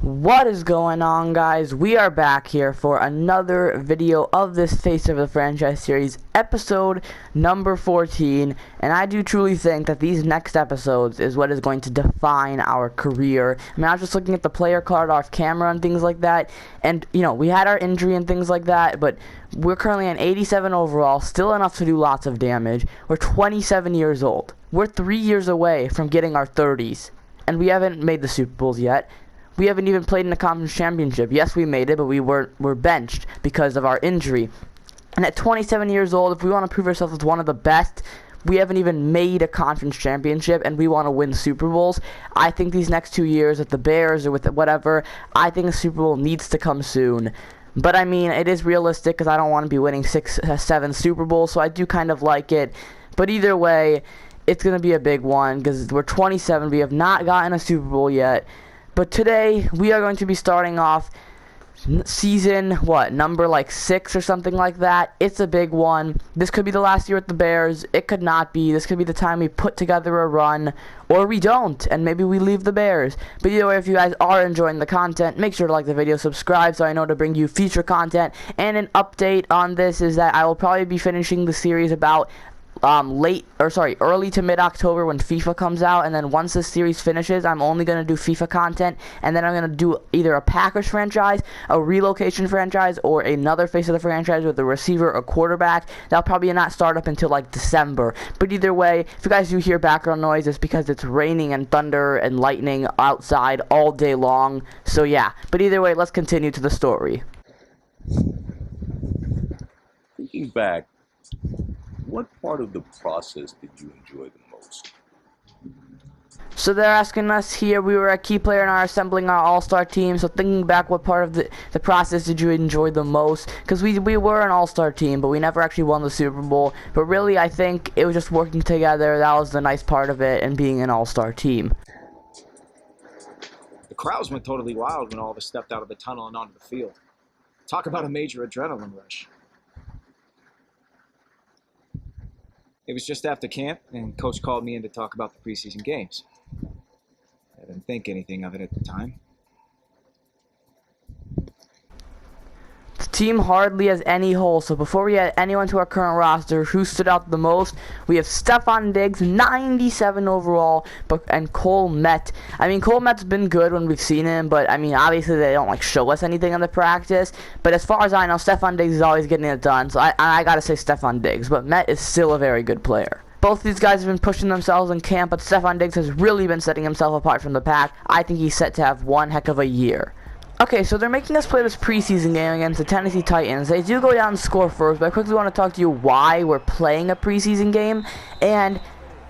What is going on, guys? We are back here for another video of this Face of the Franchise series, episode number 14, and I do truly think that these next episodes is what is going to define our career. I mean, I was just looking at the player card off camera and things like that, and, you know, we had our injury and things like that, but we're currently an 87 overall, still enough to do lots of damage. We're 27 years old. We're 3 years away from getting our 30s, and we haven't made the Super Bowls yet. We haven't even played in the conference championship. Yes, we made it, but we're benched because of our injury. And at 27 years old, if we want to prove ourselves as one of the best, we haven't even made a conference championship, and we want to win Super Bowls. I think these next 2 years with the Bears or with whatever, I think a Super Bowl needs to come soon. But I mean, it is realistic because I don't want to be winning 6, 7 Super Bowls, so I do kind of like it. But either way, it's going to be a big one because we're 27. We have not gotten a Super Bowl yet. But today, we are going to be starting off season, number like 6 or something like that. It's a big one. This could be the last year with the Bears. It could not be. This could be the time we put together a run, or we don't, and maybe we leave the Bears. But either way, if you guys are enjoying the content, make sure to like the video, subscribe so I know to bring you future content. And an update on this is that I will probably be finishing the series about early to mid-October when FIFA comes out, and then once this series finishes, I'm only going to do FIFA content, and then I'm going to do either a Packers franchise, a relocation franchise, or another face of the franchise with a receiver or quarterback. That'll probably not start up until like December. But either way, if you guys do hear background noise, it's because it's raining and thunder and lightning outside all day long. So yeah, but either way, let's continue to the story. Thinking back, what part of the process did you enjoy the most? So they're asking us here, we were a key player in our assembling our all-star team, so thinking back, what part of the process did you enjoy the most? Because we were an all-star team, but we never actually won the Super Bowl. But really, I think it was just working together. That was the nice part of it, and being an all-star team. The crowds went totally wild when all of us stepped out of the tunnel and onto the field. Talk about a major adrenaline rush. It was just after camp, and Coach called me in to talk about the preseason games. I didn't think anything of it at the time. The team hardly has any holes, so before we add anyone to our current roster, who stood out the most, we have Stefon Diggs, 97 overall, and Cole Met. I mean, Cole Met's been good when we've seen him, but I mean, obviously they don't like show us anything on the practice. But as far as I know, Stefon Diggs is always getting it done, so I gotta say Stefon Diggs. But Met is still a very good player. Both these guys have been pushing themselves in camp, but Stefon Diggs has really been setting himself apart from the pack. I think he's set to have one heck of a year. Okay, so they're making us play this preseason game against the Tennessee Titans. They do go down and score first, but I quickly want to talk to you why we're playing a preseason game. And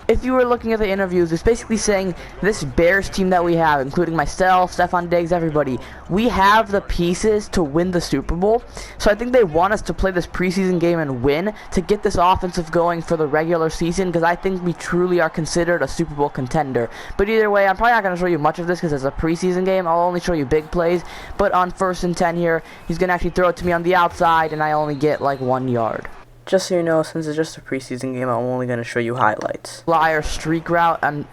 if you were looking at the interviews, it's basically saying this Bears team that we have, including myself, Stefon Diggs, everybody, we have the pieces to win the Super Bowl. So I think they want us to play this preseason game and win to get this offensive going for the regular season, because I think we truly are considered a Super Bowl contender. But either way, I'm probably not going to show you much of this because it's a preseason game. I'll only show you big plays. But on 1st and 10 here, he's going to actually throw it to me on the outside, and I only get like 1 yard. Just so you know, since it's just a preseason game, I'm only going to show you highlights. Flyer streak route, I'm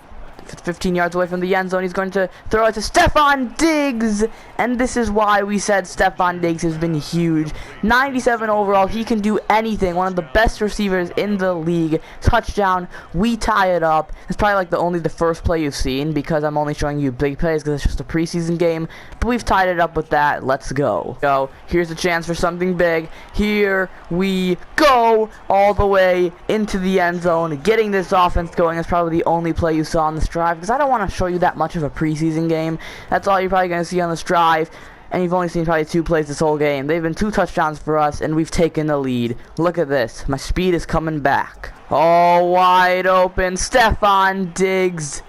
15 yards away from the end zone. He's going to throw it to Stefon Diggs, and this is why we said Stefon Diggs has been huge. 97 overall, he can do anything. One of the best receivers in the league. Touchdown, we tie it up. It's probably like the first play you've seen, because I'm only showing you big plays because it's just a preseason game. But we've tied it up with that. Let's go. Here's a chance for something big. Here we go, all the way into the end zone. Getting this offense going is probably the only play you saw on this drive, because I don't want to show you that much of a preseason game. That's all you're probably going to see on this drive, and you've only seen probably 2 plays this whole game. They've been 2 touchdowns for us, and we've taken the lead. Look at this. My speed is coming back. All wide open. Stefon Diggs.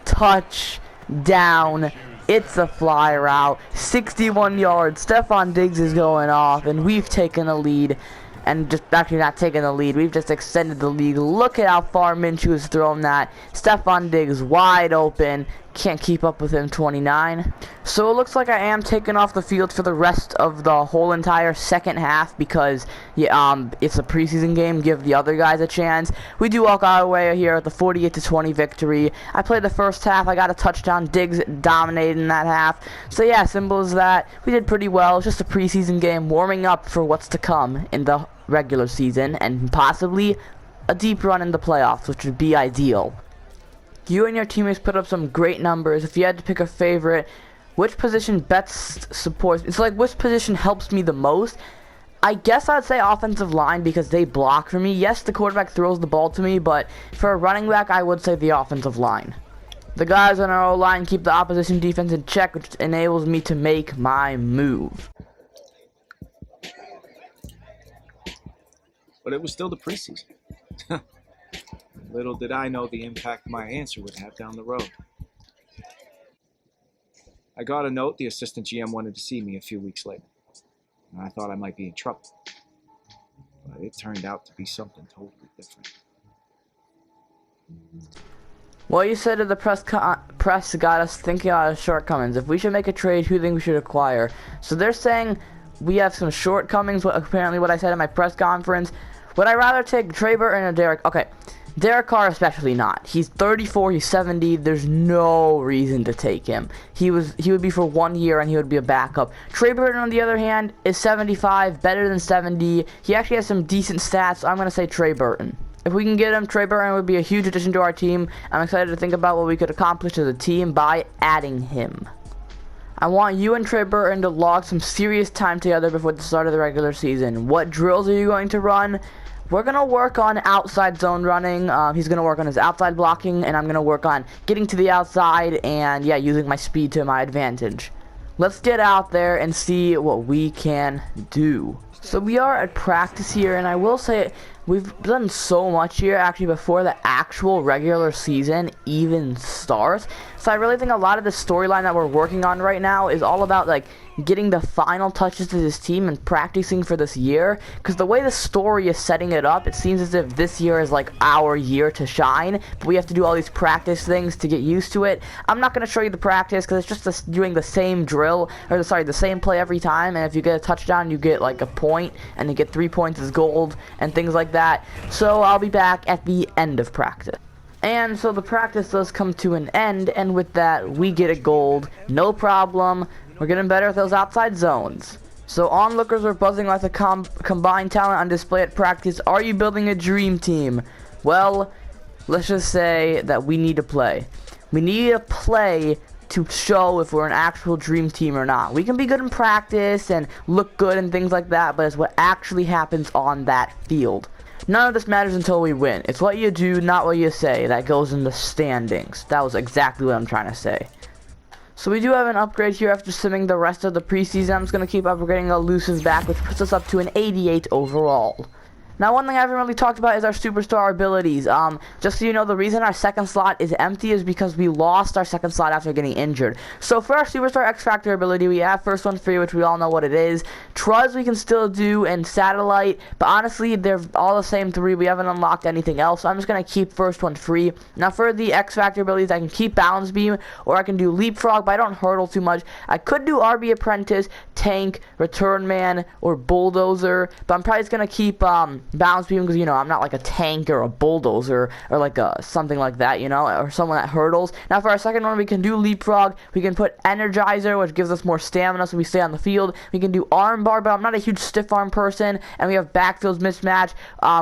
Touchdown. It's a fly route. 61 yards. Stefon Diggs is going off, and we've taken the lead. And just actually not taking the lead. We've just extended the lead. Look at how far Minshew has thrown that. Stefon Diggs wide open. Can't keep up with him, 29. So it looks like I am taking off the field for the rest of the whole entire second half because it's a preseason game. Give the other guys a chance. We do walk our way here at the 48-20 victory. I played the first half. I got a touchdown. Diggs dominated in that half. So yeah, simple as that. We did pretty well. It's just a preseason game, warming up for what's to come in the regular season and possibly a deep run in the playoffs, which would be ideal. You and your teammates put up some great numbers. If you had to pick a favorite, which position best supports? It's like, which position helps me the most? I guess I'd say offensive line because they block for me. Yes, the quarterback throws the ball to me, but for a running back, I would say the offensive line. The guys on our O-line keep the opposition defense in check, which enables me to make my move. But it was still the preseason. Little did I know the impact my answer would have down the road. I got a note the assistant GM wanted to see me a few weeks later. And I thought I might be in trouble. But it turned out to be something totally different. What you said to the press got us thinking about our shortcomings. If we should make a trade, who do you think we should acquire? So they're saying we have some shortcomings, apparently what I said in my press conference. Would I rather take Trey Burton or Derek? Okay, Derek Carr especially not. He's 34, he's 70, there's no reason to take him. He would be for 1 year and he would be a backup. Trey Burton, on the other hand, is 75, better than 70. He actually has some decent stats, so I'm going to say Trey Burton. If we can get him, Trey Burton would be a huge addition to our team. I'm excited to think about what we could accomplish as a team by adding him. I want you and Trey Burton to log some serious time together before the start of the regular season. What drills are you going to run? We're going to work on outside zone running. He's going to work on his outside blocking, and I'm going to work on getting to the outside and, yeah, using my speed to my advantage. Let's get out there and see what we can do. So we are at practice here, and I will say we've done so much here actually before the actual regular season even starts. So I really think a lot of the storyline that we're working on right now is all about like getting the final touches to this team and practicing for this year, because the way the story is setting it up, it seems as if this year is like our year to shine, but we have to do all these practice things to get used to it. I'm not going to show you the practice because it's just doing the same drill, or sorry, the same play every time, and if you get a touchdown you get like a point, and you get 3 points as gold and things like that. So I'll be back at the end of practice. And so the practice does come to an end, and with that we get a gold, no problem. We're getting better at those outside zones. So onlookers are buzzing like the combined talent on display at practice. Are you building a dream team? Well, let's just say that we need to play. We need to play to show if we're an actual dream team or not. We can be good in practice and look good and things like that, but it's what actually happens on that field. None of this matters until we win. It's what you do, not what you say, that goes in the standings. That was exactly what I'm trying to say. So we do have an upgrade here after simming the rest of the preseason. I'm just going to keep upgrading elusive back, which puts us up to an 88 overall. Now, one thing I haven't really talked about is our superstar abilities. Just so you know, the reason our second slot is empty is because we lost our second slot after getting injured. So for our superstar X Factor ability, we have first one free, which we all know what it is. Truz we can still do, and Satellite, but honestly, they're all the same 3. We haven't unlocked anything else, so I'm just going to keep first one free. Now for the X Factor abilities, I can keep Balance Beam, or I can do Leapfrog, but I don't hurdle too much. I could do RB Apprentice, Tank, Return Man, or Bulldozer, but I'm probably just going to keep Balance Beam because, you know, I'm not like a tank or a bulldozer or like a something like that, you know, or someone that hurdles. Now for our second one, we can do Leapfrog. We can put Energizer, which gives us more stamina so we stay on the field. We can do Armbar, but I'm not a huge stiff arm person. And we have Backfield Mismatch.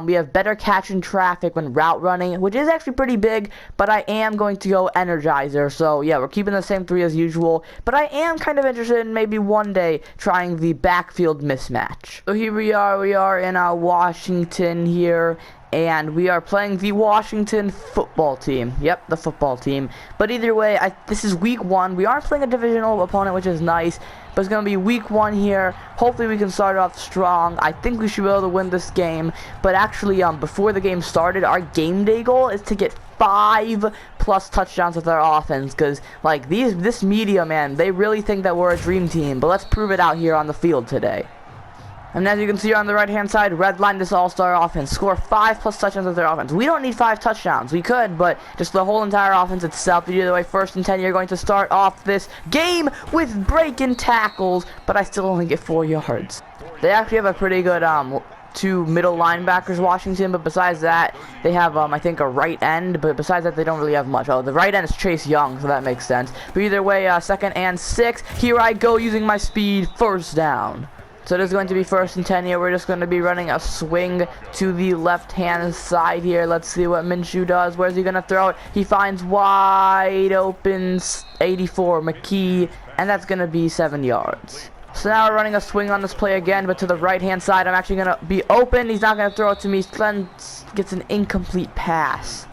We have better catch in traffic when route running, which is actually pretty big, but I am going to go Energizer. So yeah, we're keeping the same 3 as usual, but I am kind of interested in maybe one day trying the Backfield Mismatch. So here we are in Washington here, and we are playing the Washington football team. Yep, the football team. But either way, this is week 1. We aren't playing a divisional opponent, which is nice, but it's going to be week 1 here. Hopefully we can start off strong. I think we should be able to win this game, but actually before the game started, our game day goal is to get 5+ touchdowns with our offense, because like this media, man, they really think that we're a dream team, but let's prove it out here on the field today. And as you can see on the right-hand side, redline this all-star offense. Score 5 plus touchdowns with their offense. We don't need 5 touchdowns. We could, but just the whole entire offense itself. But either way, 1st and 10, you're going to start off this game with breaking tackles, but I still only get 4 yards. They actually have a pretty good 2 middle linebackers, Washington, but besides that, they have, I think, a right end, but besides that, they don't really have much. Oh, the right end is Chase Young, so that makes sense. But either way, 2nd and 6, here I go using my speed, 1st down. So it is going to be 1st and 10 here. We're just going to be running a swing to the left-hand side here. Let's see what Minshew does. Where's he going to throw it? He finds wide open 84 McKee, and that's going to be 7 yards. So now we're running a swing on this play again, but to the right-hand side. I'm actually going to be open. He's not going to throw it to me. Glenn gets an incomplete pass.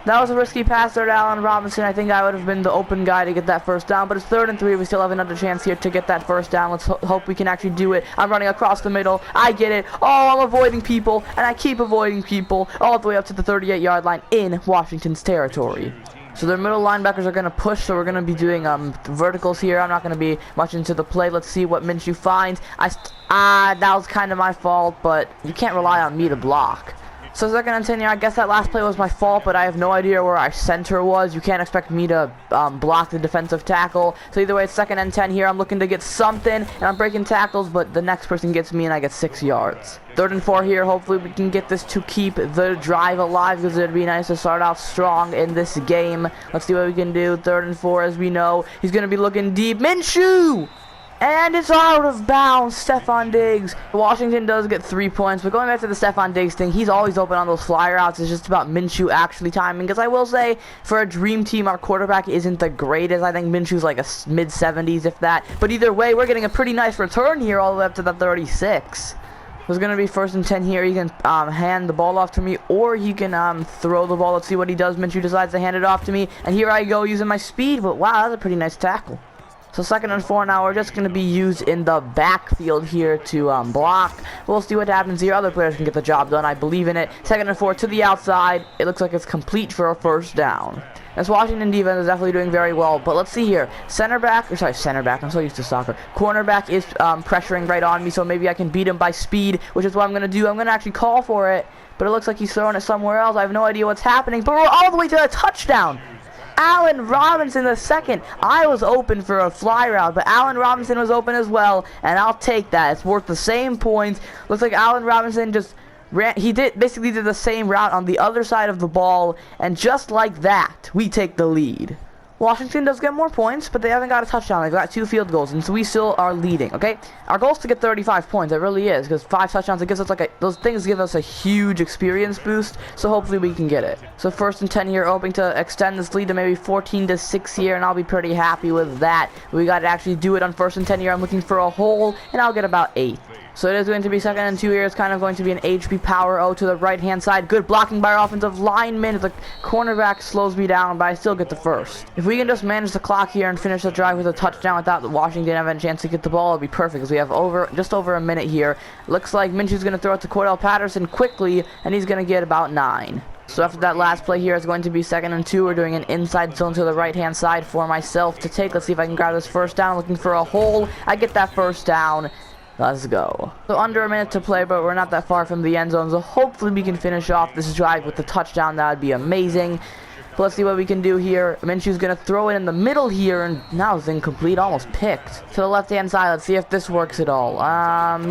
That was a risky pass there to Allen Robinson. I think I would have been the open guy to get that 1st down, but it's 3rd and 3. We still have another chance here to get that 1st down. Let's hope we can actually do it. I'm running across the middle. I get it. Oh, I'm avoiding people, and I keep avoiding people all the way up to the 38-yard line in Washington's territory. So their middle linebackers are going to push, so we're going to be doing verticals here. I'm not going to be much into the play. Let's see what Minshew finds. That was kind of my fault, but you can't rely on me to block. So 2nd and 10 here, I guess that last play was my fault, but I have no idea where our center was. You can't expect me to block the defensive tackle. So either way, it's 2nd and 10 here. I'm looking to get something, and I'm breaking tackles, but the next person gets me, and I get 6 yards. 3rd and 4 here. Hopefully we can get this to keep the drive alive, because it'd be nice to start out strong in this game. Let's see what we can do. 3rd and 4, as we know. He's going to be looking deep. Minshew! And it's out of bounds. Stefon Diggs. Washington does get 3 points, but going back to the Stefon Diggs thing, he's always open on those fly routes. It's just about Minshew actually timing, because I will say, for a dream team, our quarterback isn't the greatest. I think Minshew's like a mid-70s, if that. But either way, we're getting a pretty nice return here all the way up to the 36. It's going to be 1st and 10 here. He can hand the ball off to me, or he can throw the ball. Let's see what he does. Minshew decides to hand it off to me, and here I go using my speed, but wow, that's a pretty nice tackle. So 2nd and 4 now, we're just going to be used in the backfield here to block. We'll see what happens here. Other players can get the job done. I believe in it. 2nd and 4 to the outside. It looks like it's complete for a 1st down. This Washington defense is definitely doing very well, but let's see here. Center back, I'm so used to soccer. Cornerback is pressuring right on me, so maybe I can beat him by speed, which is what I'm going to do. I'm going to actually call for it, but it looks like he's throwing it somewhere else. I have no idea what's happening, but we're all the way to a touchdown. Allen Robinson the 2nd. I was open for a fly route, but Allen Robinson was open as well, and I'll take that. It's worth the same points. Looks like Allen Robinson just ran. He basically did the same route on the other side of the ball, and just like that, we take the lead. Washington does get more points, but they haven't got a touchdown. They've got 2 field goals, and so we still are leading, okay? Our goal is to get 35 points. It really is, because 5 touchdowns, it gives us those things give us a huge experience boost, so hopefully we can get it. So 1st and 10 here, hoping to extend this lead to maybe 14-6 here, and I'll be pretty happy with that. We got to actually do it on 1st and 10 here. I'm looking for a hole, and I'll get about 8. So it is going to be 2nd and 2 here. It's kind of going to be an HP power O to the right-hand side. Good blocking by our offensive lineman. The cornerback slows me down, but I still get the 1st. If we can just manage the clock here and finish the drive with a touchdown without Washington having a chance to get the ball, it'll be perfect, because we have just over a minute here. Looks like Minshew's going to throw it to Cordell Patterson quickly, and he's going to get about 9. So after that last play here, it's going to be 2nd and 2. We're doing an inside zone to the right-hand side for myself to take. Let's see if I can grab this 1st down. Looking for a hole. I get that 1st down. Let's go. So under a minute to play, but we're not that far from the end zone, so hopefully we can finish off this drive with the touchdown. That would be amazing. But let's see what we can do here. Minshew's going to throw it in the middle here, and now it's incomplete, almost picked. To the left-hand side, let's see if this works at all.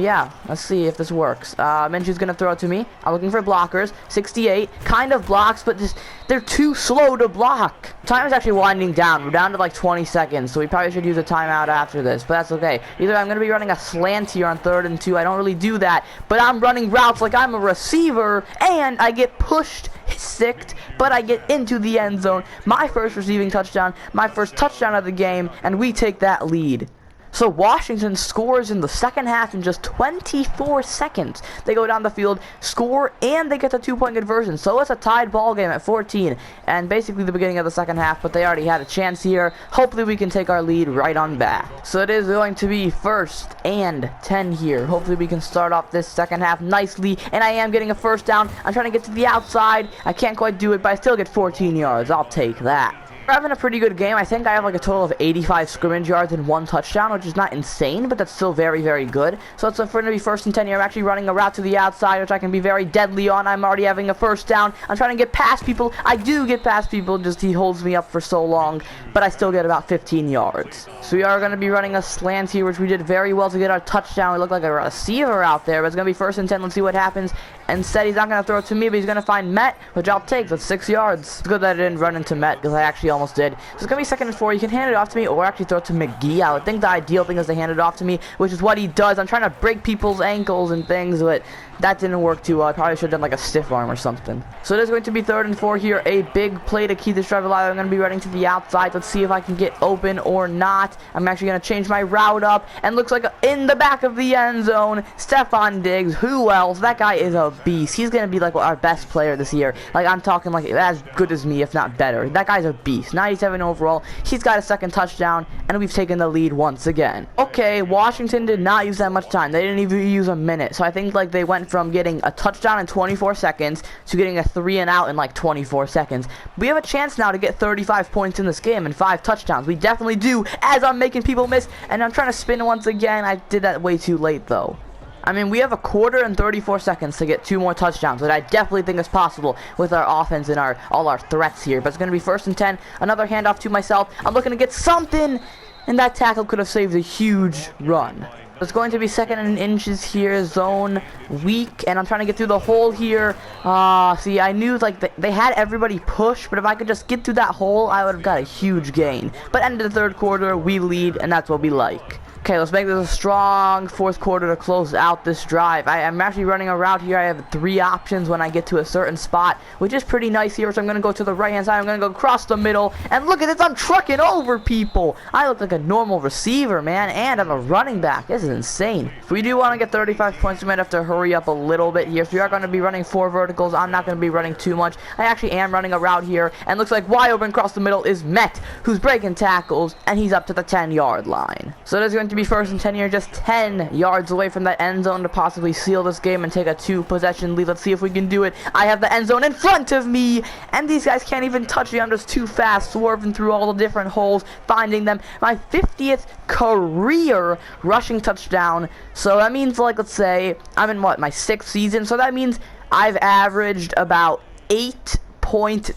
Yeah, let's see if this works. Minshew's going to throw it to me. I'm looking for blockers. 68, kind of blocks, but just they're too slow to block. Time is actually winding down. We're down to like 20 seconds, so we probably should use a timeout after this, but that's okay. Either I'm going to be running a slant here on 3rd and 2. I don't really do that, but I'm running routes like I'm a receiver, and I get pushed, sicked, but I get into the end zone. My 1st receiving touchdown, my 1st touchdown of the game, and we take that lead. So Washington scores in the 2nd half in just 24 seconds. They go down the field, score, and they get the 2-point conversion. So it's a tied ball game at 14, and basically the beginning of the 2nd half, but they already had a chance here. Hopefully we can take our lead right on back. So it is going to be 1st and 10 here. Hopefully we can start off this 2nd half nicely, and I am getting a 1st down. I'm trying to get to the outside. I can't quite do it, but I still get 14 yards. I'll take that. having a pretty good game. I think I have like a total of 85 scrimmage yards and 1 touchdown, which is not insane, but that's still very, very good. So it's going to be 1st and 10 here. I'm actually running a route to the outside, which I can be very deadly on. I'm already having a 1st down. I'm trying to get past people. I do get past people, just he holds me up for so long, but I still get about 15 yards. So we are going to be running a slant here, which we did very well to get our touchdown. We look like a receiver out there, but it's going to be 1st and 10. Let's see what happens. Instead, he's not going to throw it to me, but he's going to find Met, which I'll take. That's 6 yards. It's good that I didn't run into Met, because I actually almost did. So it's going to be 2nd and 4. You can hand it off to me, or actually throw it to McGee. I would think the ideal thing is to hand it off to me, which is what he does. I'm trying to break people's ankles and things, but that didn't work too well. I probably should have done like a stiff arm or something. So it is going to be 3rd and 4 here. A big play to keep this drive alive. I'm going to be running to the outside. Let's see if I can get open or not. I'm actually going to change my route up, and looks like in the back of the end zone, Stephon Diggs. Who else? That guy is a beast. He's going to be like our best player this year. Like, I'm talking like as good as me, if not better. That guy's a beast. 97 overall. He's got a 2nd touchdown, and we've taken the lead once again. Okay, Washington did not use that much time. They didn't even use a minute. So I think like they went from getting a touchdown in 24 seconds to getting a 3 and out in like 24 seconds. We have a chance now to get 35 points in this game and 5 touchdowns. We definitely do, as I'm making people miss, and I'm trying to spin once again. I did that way too late though. I mean, we have a 1/4 and 34 seconds to get 2 more touchdowns, which I definitely think is possible with our offense and all our threats here. But it's going to be 1st and 10. Another handoff to myself. I'm looking to get something, and that tackle could have saved a huge run. It's going to be 2nd and inches here, zone weak, and I'm trying to get through the hole here. See, I knew like they had everybody push, but if I could just get through that hole, I would have got a huge gain. But end of the 3rd quarter, we lead, and that's what we like. Okay, let's make this a strong 4th quarter to close out this drive. I'm actually running a route here. I have 3 options when I get to a certain spot, which is pretty nice here. So I'm going to go to the right-hand side. I'm going to go across the middle. And look at this. I'm trucking over people. I look like a normal receiver, man. And I'm a running back. This is insane. If we do want to get 35 points, we might have to hurry up a little bit here. So we are going to be running 4 verticals. I'm not going to be running too much. I actually am running a route here. And looks like wide open across the middle is Met, who's breaking tackles. And he's up to the 10-yard line. So there's going to be 1st and 10 here, just 10 yards away from that end zone to possibly seal this game and take a 2-possession lead. Let's see if we can do it. I have the end zone in front of me, and these guys can't even touch me. I'm just too fast, swerving through all the different holes, finding them. My 50th career rushing touchdown. So that means, like, let's say I'm in what, my 6th season. So that means I've averaged about 8.3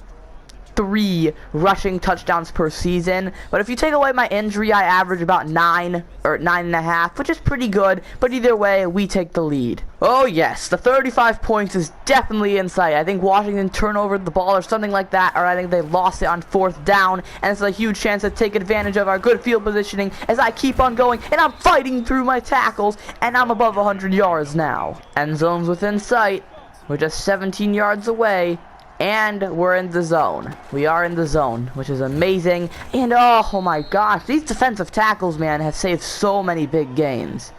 rushing touchdowns per season. But if you take away my injury, I average about 9 or 9.5, which is pretty good. But either way, we take the lead. Oh yes, the 35 points is definitely in sight. I think Washington turned over the ball or something like that, or I think they lost it on 4th down, and it's a huge chance to take advantage of our good field positioning as I keep on going, and I'm fighting through my tackles, and I'm above 100 yards now. End zone's within sight. We're just 17 yards away. And we're in the zone. We are in the zone, which is amazing. And oh my gosh, these defensive tackles, man, have saved so many big gains.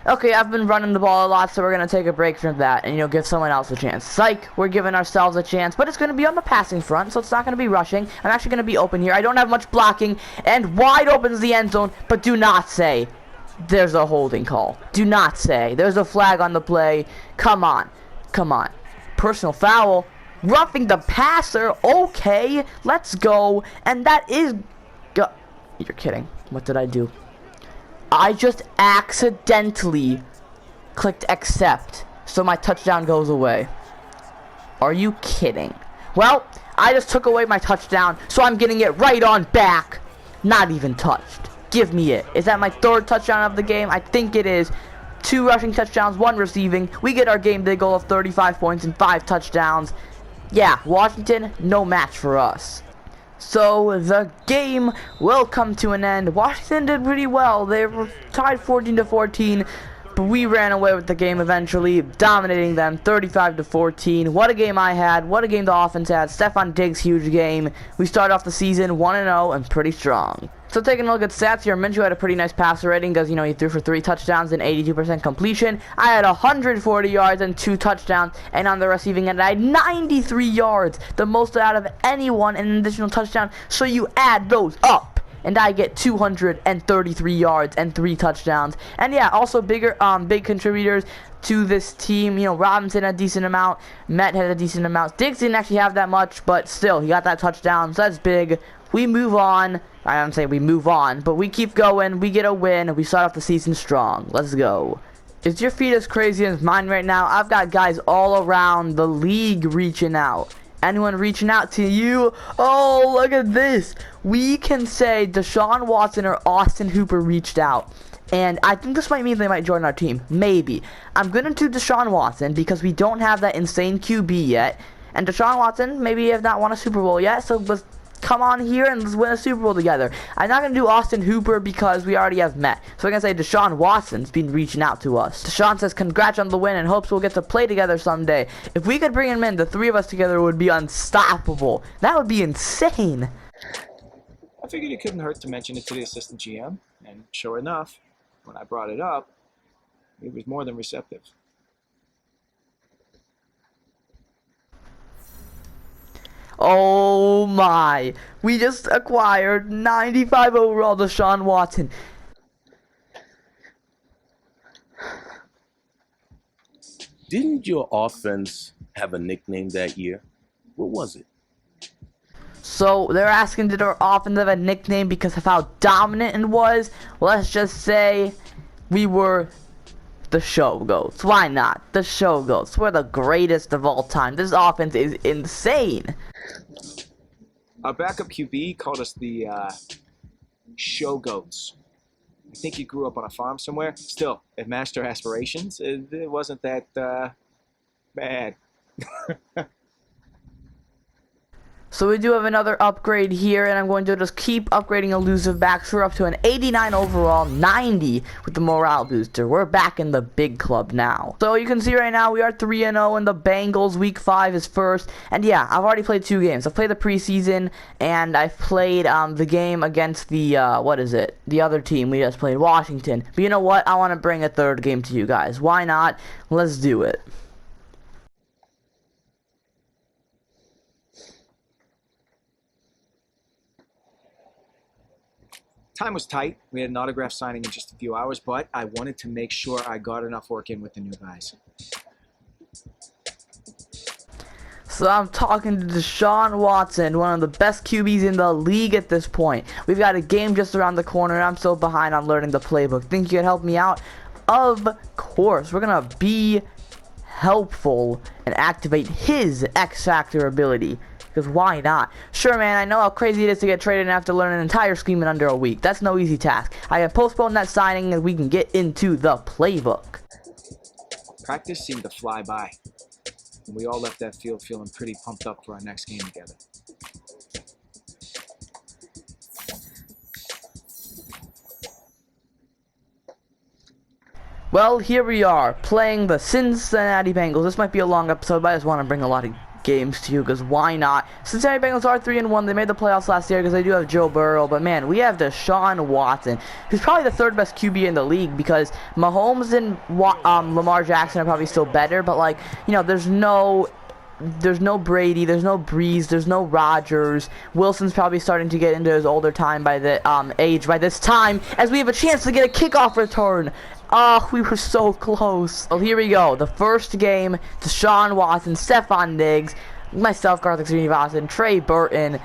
Okay, I've been running the ball a lot, so we're going to take a break from that and, give someone else a chance. Psych, we're giving ourselves a chance, but it's going to be on the passing front, so it's not going to be rushing. I'm actually going to be open here. I don't have much blocking, and wide open is the end zone, but do not say there's a holding call. Do not say there's a flag on the play. Come on. Come on. Personal foul. Roughing the passer. Okay, let's go. And that is... You're kidding. What did I do? I just accidentally clicked accept, so my touchdown goes away. Are you kidding? Well, I just took away my touchdown, so I'm getting it right on back. Not even touched. Give me it. Is that my 3rd touchdown of the game? I think it is. 2 rushing touchdowns, 1 receiving. We get our game day goal of 35 points and 5 touchdowns. Yeah, Washington, no match for us. So the game will come to an end. Washington did pretty well. They were tied 14-14, but we ran away with the game eventually, dominating them 35-14. What a game I had. What a game the offense had. Stephon Diggs, huge game. We started off the season 1-0 and pretty strong. So taking a look at stats here, Minshew had a pretty nice passer rating because, he threw for 3 touchdowns and 82% completion. I had 140 yards and 2 touchdowns, and on the receiving end, I had 93 yards, the most out of anyone, and an additional touchdown. So you add those up, and I get 233 yards and 3 touchdowns. And yeah, also big contributors to this team. You know, Robinson had a decent amount, Met had a decent amount. Diggs didn't actually have that much, but still, he got that touchdown, so that's big. We move on. I don't say we move on, but we keep going. We get a win, and we start off the season strong. Let's go. Is your feed as crazy as mine right now? I've got guys all around the league reaching out. Anyone reaching out to you? Oh, look at this. We can say Deshaun Watson or Austin Hooper reached out. And I think this might mean they might join our team. Maybe. I'm going to do Deshaun Watson because we don't have that insane QB yet. And Deshaun Watson maybe have not won a Super Bowl yet, so let's come on here and let's win a Super Bowl together. I'm not going to do Austin Hooper because we already have Met. So I'm going to say Deshaun Watson's been reaching out to us. Deshaun says congrats on the win and hopes we'll get to play together someday. If we could bring him in, the 3 of us together would be unstoppable. That would be insane. I figured it couldn't hurt to mention it to the assistant GM, and sure enough, when I brought it up, he was more than receptive. Oh my, we just acquired 95 overall Deshaun Watson. Didn't your offense have a nickname that year? What was it? So they're asking, did our offense have a nickname because of how dominant it was? Let's just say we were the show goats. Why not? The show goats. We're the greatest of all time. This offense is insane. Our backup QB called us the show goats. I think he grew up on a farm somewhere. Still, it matched our aspirations. It wasn't that bad. So we do have another upgrade here, and I'm going to just keep upgrading elusive backs. We're up to an 89 overall, 90 with the morale booster. We're back in the big club now. So you can see right now we are 3-0, and the Bengals week 5 is first. And yeah, I've already played 2 games. I've played the preseason, and I've played the game against the the other team. We just played Washington. But you know what? I want to bring a 3rd game to you guys. Why not? Let's do it. Time was tight. We had an autograph signing in just a few hours, but I wanted to make sure I got enough work in with the new guys. So I'm talking to Deshaun Watson, one of the best QBs in the league at this point. We've got a game just around the corner, and I'm still behind on learning the playbook. Think you could help me out? Of course. We're going to be helpful and activate his X-Factor ability. Because why not? Sure, man, I know how crazy it is to get traded and have to learn an entire scheme in under a week. That's no easy task. I have postponed that signing and we can get into the playbook. Practice seemed to fly by. And we all left that field feeling pretty pumped up for our next game together. Well, here we are, playing the Cincinnati Bengals. This might be a long episode, but I just want to bring a lot of games to you, because why not? Cincinnati Bengals are 3-1. They made the playoffs last year because they do have Joe Burrow, but man, we have Deshaun Watson, who's probably the 3rd best QB in the league, because Mahomes and Lamar Jackson are probably still better, but like, you know, there's no Brady, there's no Breeze, there's no Rodgers. Wilson's probably starting to get into his older time by the age by this time, as we have a chance to get a kickoff return. Oh, we were so close. Well, here we go. The first game, Deshaun Watson, Stephon Diggs, myself, Garth Srinivasan, Trey Burton,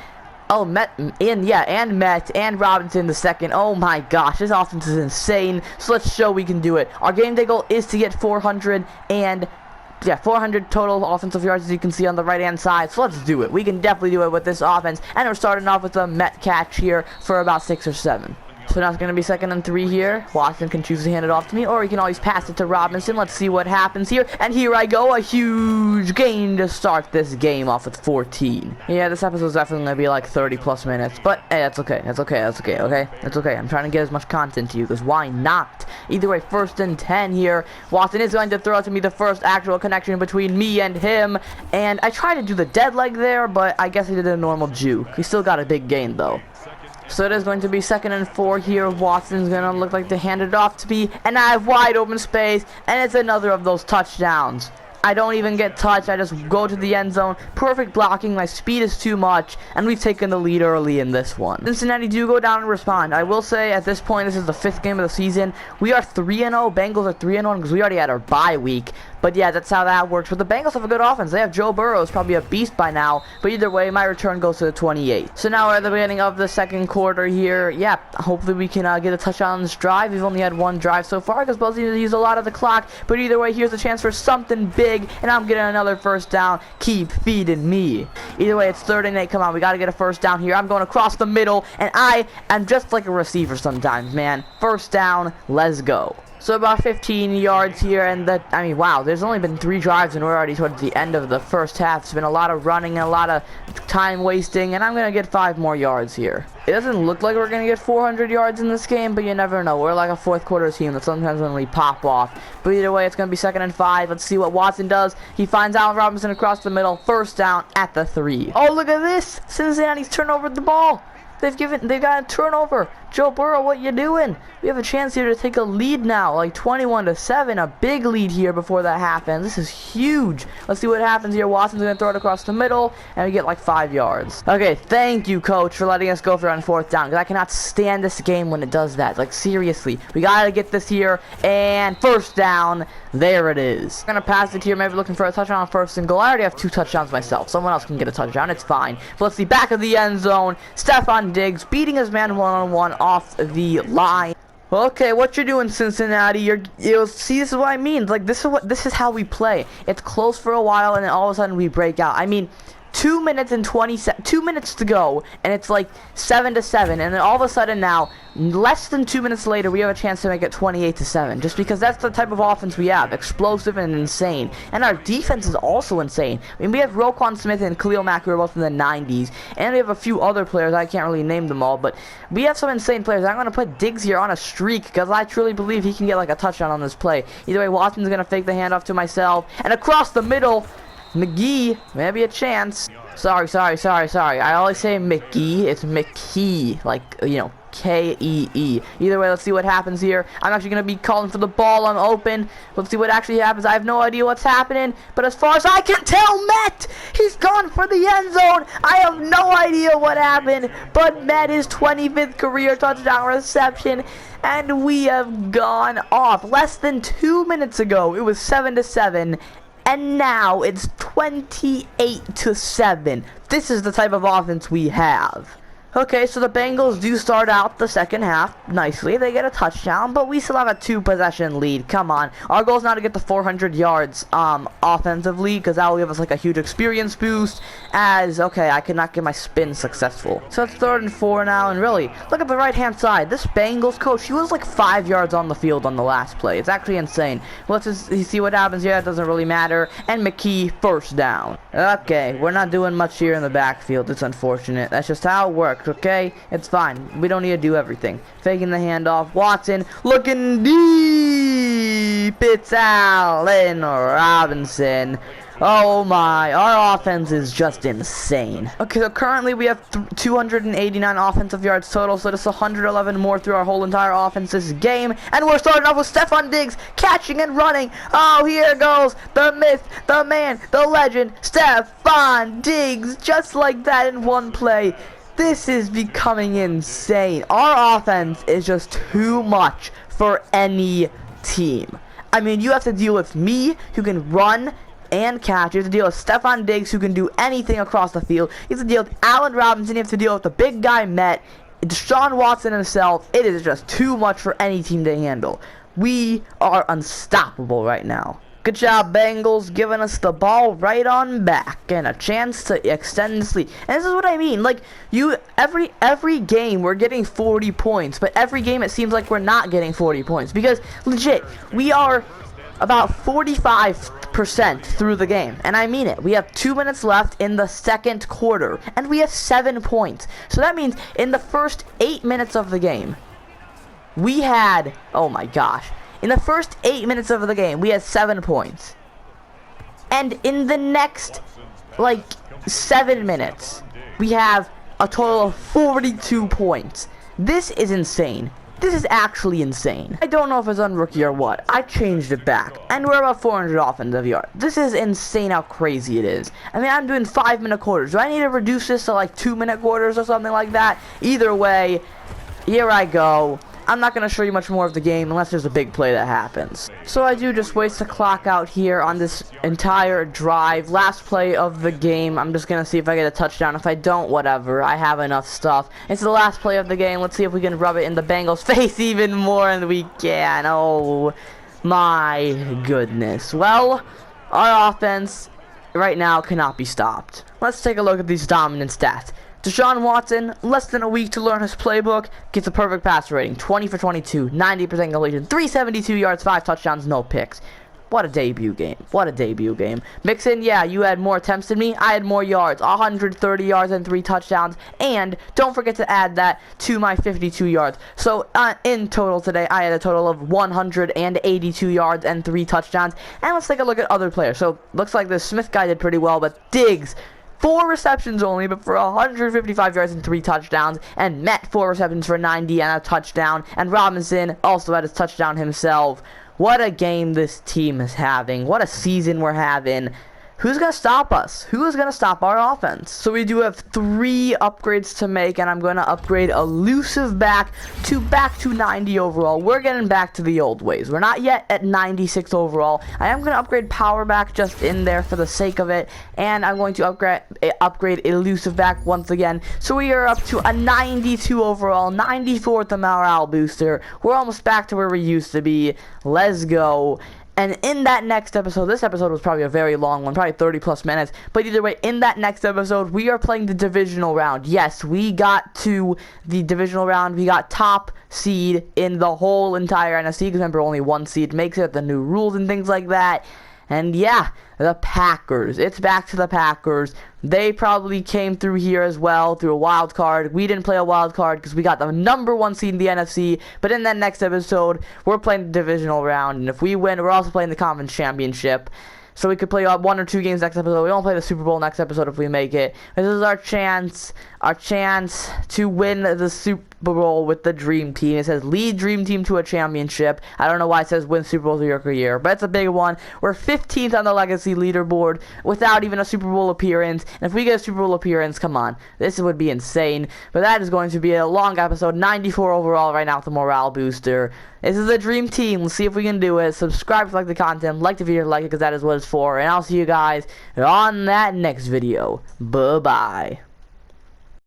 Met, and Met, and Robinson the second. Oh my gosh, this offense is insane. So let's show we can do it. Our game day goal is to get 400 total offensive yards, as you can see on the right-hand side. So let's do it. We can definitely do it with this offense. And we're starting off with a Met catch here for about 6 or 7. So now it's going to be 2nd and 3 here. Watson can choose to hand it off to me, or he can always pass it to Robinson. Let's see what happens here. And here I go, a huge gain to start this game off with 14. Yeah, this episode is definitely going to be like 30+ minutes, but hey, that's okay. That's okay. Okay? That's okay. I'm trying to get as much content to you, because why not? Either way, 1st and 10 here. Watson is going to throw it to me, the first actual connection between me and him. And I tried to do the dead leg there, but I guess I did a normal juke. He still got a big gain, though. So it is going to be 2nd and 4 here. Watson's going to look like to hand it off to me. And I have wide open space. And it's another of those touchdowns. I don't even get touched. I just go to the end zone. Perfect blocking. My speed is too much, and we've taken the lead early in this one. Cincinnati do go down and respond. I will say at this point, this is the 5th game of the season. We are 3-0. Bengals are 3-1 because we already had our bye week. But yeah, that's how that works. But the Bengals have a good offense. They have Joe Burrow, who's probably a beast by now. But either way, my return goes to the 28. So now we're at the beginning of the second quarter here. Yeah, hopefully we can get a touchdown on this drive. We've only had one drive so far because both teams use a lot of the clock. But either way, here's a chance for something big, and I'm getting another first down. Keep feeding me. Either way, it's 3rd and 8. Come on, we got to get a first down here. I'm going across the middle, and I am just like a receiver sometimes, man. First down, let's go. So about 15 yards here, and that, I mean, wow, there's only been 3 drives, and we're already towards the end of the first half. It's been a lot of running and a lot of time wasting, and I'm going to get 5 more yards here. It doesn't look like we're going to get 400 yards in this game, but you never know. We're like a 4th quarter team that sometimes when we pop off. But either way, it's going to be 2nd and 5. Let's see what Watson does. He finds Allen Robinson across the middle. First down at the 3. Oh, look at this. Cincinnati's turned over the ball. They've got a turnover. Joe Burrow, what you doing? We have a chance here to take a lead now, like 21-7, a big lead here before that happens. This is huge. Let's see what happens here. Watson's gonna throw it across the middle, and we get like 5 yards. Okay, thank you, coach, for letting us go for on 4th down, because I cannot stand this game when it does that. Like, seriously, we gotta get this here, and first down. There it is. I'm gonna pass it here, maybe looking for a touchdown on 1st and goal. I already have 2 touchdowns myself. Someone else can get a touchdown. It's fine. But let's see, back of the end zone. Stephon Diggs beating his man one-on-one off the line. Okay, what you're doing, Cincinnati? You'll see, this is what I mean. Like, this is how we play. It's close for a while, and then all of a sudden we break out. I mean, 2 minutes and 2 minutes to go, and it's like 7-7, and then all of a sudden now, less than 2 minutes later, we have a chance to make it 28-7, just because that's the type of offense we have, explosive and insane, and our defense is also insane. I mean, we have Roquan Smith and Khalil Mack, who are both in the 90s, and we have a few other players. I can't really name them all, but we have some insane players. I'm going to put Diggs here on a streak, because I truly believe he can get like a touchdown on this play. Either way, Watson's going to fake the handoff to myself, and across the middle, McGee, maybe a chance. Sorry. I always say McGee. It's McKee, like, you know, K-E-E. Either way, let's see what happens here. I'm actually going to be calling for the ball. I'm open. Let's see what actually happens. I have no idea what's happening, but as far as I can tell, Met, he's gone for the end zone. I have no idea what happened, but Met, his 25th career touchdown reception, and we have gone off. Less than 2 minutes ago, it was 7-7. And now it's 28-7. This is the type of offense we have. Okay, so the Bengals do start out the second half nicely. They get a touchdown, but we still have a 2-possession lead. Come on. Our goal is not to get the 400 yards offensively, because that will give us like a huge experience boost. Okay, I cannot get my spin successful. So it's 3rd and 4 now, and really, look at the right-hand side. This Bengals coach, he was like 5 yards on the field on the last play. It's actually insane. Let's just see what happens here. It doesn't really matter. And McKee, first down. Okay, we're not doing much here in the backfield. It's unfortunate. That's just how it works. Okay, it's fine. We don't need to do everything. Faking the handoff. Watson looking deep. It's Allen Robinson. Oh my, our offense is just insane. Okay, so currently we have 289 offensive yards total, so that's 111 more through our whole entire offense this game. And we're starting off with Stephon Diggs catching and running. Oh, here goes the myth, the man, the legend, Stephon Diggs, just like that in one play. This is becoming insane. Our offense is just too much for any team. I mean, you have to deal with me, who can run and catch. You have to deal with Stephon Diggs, who can do anything across the field. You have to deal with Allen Robinson. You have to deal with the big guy Met, Deshaun Watson himself. It is just too much for any team to handle. We are unstoppable right now. Good job, Bengals, giving us the ball right on back and a chance to extend this lead. And this is what I mean. Like, every game we're getting 40 points, but every game it seems like we're not getting 40 points, because legit, we are about 45% through the game, and I mean it. We have 2 minutes left in the second quarter, and we have 7 points. So that means in the first 8 minutes of the game, we had, oh my gosh, in the first 8 minutes of the game, we had 7 points. And in the next, like, 7 minutes, we have a total of 42 points. This is insane. This is actually insane. I don't know if it's on rookie or what. I changed it back, and we're about 400 offensive yards. This is insane how crazy it is. I mean, I'm doing 5-minute quarters. Do I need to reduce this to like 2-minute quarters or something like that? Either way, here I go. I'm not going to show you much more of the game unless there's a big play that happens. So I do just waste the clock out here on this entire drive. Last play of the game. I'm just going to see if I get a touchdown. If I don't, whatever. I have enough stuff. It's the last play of the game. Let's see if we can rub it in the Bengals' face even more than we can. Oh, my goodness. Well, our offense right now cannot be stopped. Let's take a look at these dominant stats. Deshaun Watson, less than a week to learn his playbook, gets a perfect passer rating, 20 for 22, 90% completion, 372 yards, 5 touchdowns, no picks. What a debut game. What a debut game. Mixon, yeah, you had more attempts than me. I had more yards, 130 yards and 3 touchdowns. And don't forget to add that to my 52 yards. So in total today, I had a total of 182 yards and 3 touchdowns. And let's take a look at other players. So looks like the Smith guy did pretty well, but Diggs, 4 receptions only, but for 155 yards and 3 touchdowns. And Met, 4 receptions for 90 and a touchdown. And Robinson also had his touchdown himself. What a game this team is having. What a season we're having. Who's going to stop us? Who is going to stop our offense? So we do have 3 upgrades to make, and I'm going to upgrade elusive back to 90 overall. We're getting back to the old ways. We're not yet at 96 overall. I am going to upgrade power back just in there for the sake of it, and I'm going to upgrade elusive back once again. So we are up to a 92 overall, 94th the morale booster. We're almost back to where we used to be. Let's go. And in that next episode, this episode was probably a very long one, probably 30 plus minutes. But either way, in that next episode, we are playing the divisional round. Yes, we got to the divisional round. We got top seed in the whole entire NFC. Because remember, only 1 seed makes it, the new rules and things like that. And yeah, the Packers. It's back to the Packers. They probably came through here as well, through a wild card. We didn't play a wild card because we got the #1 seed in the NFC. But in that next episode, we're playing the divisional round. And if we win, we're also playing the conference championship. So we could play 1 or 2 games next episode. We won't play the Super Bowl next episode if we make it. This is our chance to win the Super Bowl with the Dream Team. It says lead Dream Team to a championship. I don't know why it says win Super Bowl your career, but it's a big one. We're 15th on the Legacy leaderboard without even a Super Bowl appearance. And if we get a Super Bowl appearance, come on, this would be insane. But that is going to be a long episode. 94 overall right now with the morale booster. This is the Dream Team. Let's see if we can do it. Subscribe if you like the content. Like the video, like it because that is what it's for. And I'll see you guys on that next video. Bye-bye.